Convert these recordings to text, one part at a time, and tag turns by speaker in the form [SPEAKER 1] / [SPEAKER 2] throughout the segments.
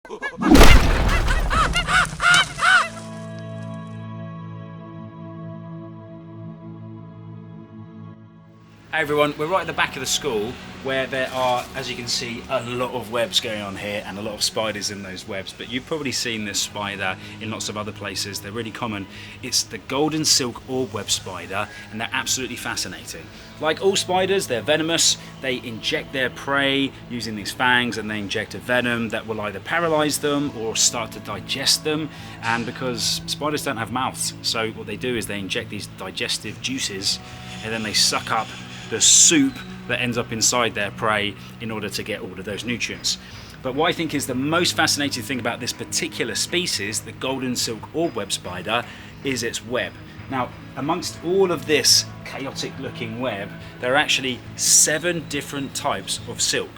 [SPEAKER 1] Hey everyone, we're right at the back of the school where there are, as you can see, a lot of webs going on here and a lot of spiders in those webs, but you've probably seen this spider in lots of other places. They're really common. It's the golden silk orb web spider, and they're absolutely fascinating. Like all spiders, they're venomous. They inject their prey using these fangs, and they inject a venom that will either paralyze them or start to digest them. And because spiders don't have mouths, so what they do is they inject these digestive juices and then they suck up the soup that ends up inside their prey in order to get all of those nutrients. But what I think is the most fascinating thing about this particular species, the golden silk orb web spider, is its web. Now, amongst all of this chaotic looking web, there are actually 7 different types of silk.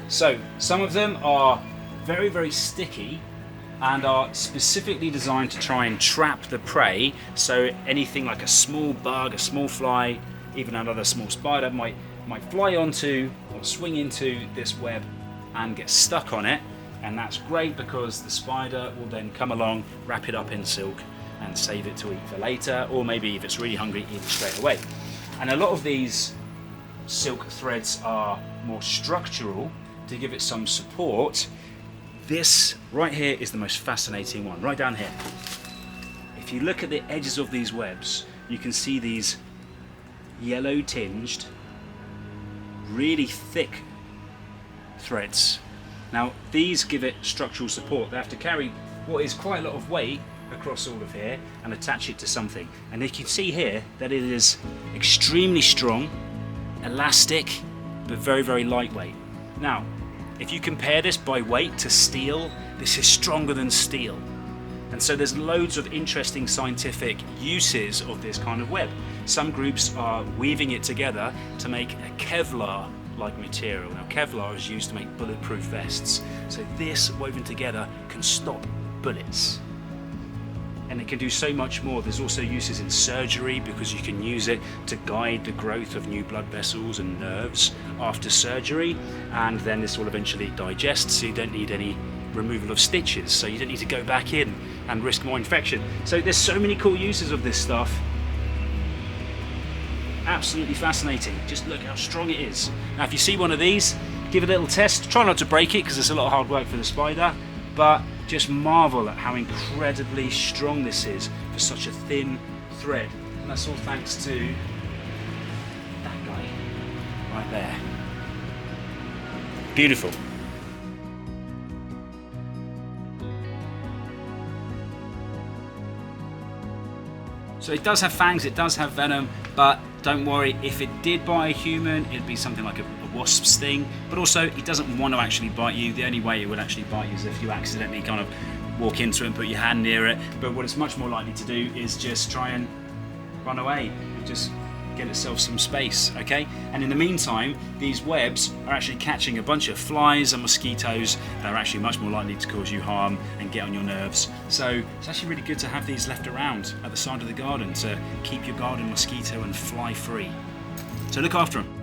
[SPEAKER 1] So some of them are very, very sticky and are specifically designed to try and trap the prey, so anything like a small bug, a small fly, even another small spider might fly onto or swing into this web and get stuck on it, and that's great because the spider will then come along, wrap it up in silk and save it to eat for later, or maybe if it's really hungry, eat it straight away. And a lot of these silk threads are more structural to give it some support. This right here is the most fascinating one, right down here. If you look at the edges of these webs, you can see these yellow tinged, really thick threads. Now these give it structural support. They have to carry what is quite a lot of weight across all of here and attach it to something. And you can see here that it is extremely strong, elastic, but very, very lightweight. Now, if you compare this by weight to steel, this is stronger than steel. And so there's loads of interesting scientific uses of this kind of web. Some groups are weaving it together to make a Kevlar-like material. Now Kevlar is used to make bulletproof vests. So this woven together can stop bullets. And it can do so much more. There's also uses in surgery because you can use it to guide the growth of new blood vessels and nerves after surgery. And then this will eventually digest, so you don't need any removal of stitches, so you don't need to go back in and risk more infection. So there's so many cool uses of this stuff. Absolutely fascinating. Just look how strong it is. Now if you see one of these, give it a little test. Try not to break it because it's a lot of hard work for the spider, but just marvel at how incredibly strong this is for such a thin thread. And that's all thanks to that guy right there. Beautiful. So it does have fangs, it does have venom, but don't worry, if it did bite a human, it'd be something like a wasp sting. But also, it doesn't want to actually bite you. The only way it would actually bite you is if you accidentally kind of walk into it and put your hand near it. But what it's much more likely to do is just try and run away, just get itself some space, okay? And in the meantime, these webs are actually catching a bunch of flies and mosquitoes that are actually much more likely to cause you harm and get on your nerves. So it's actually really good to have these left around at the side of the garden to keep your garden mosquito and fly free. So look after them.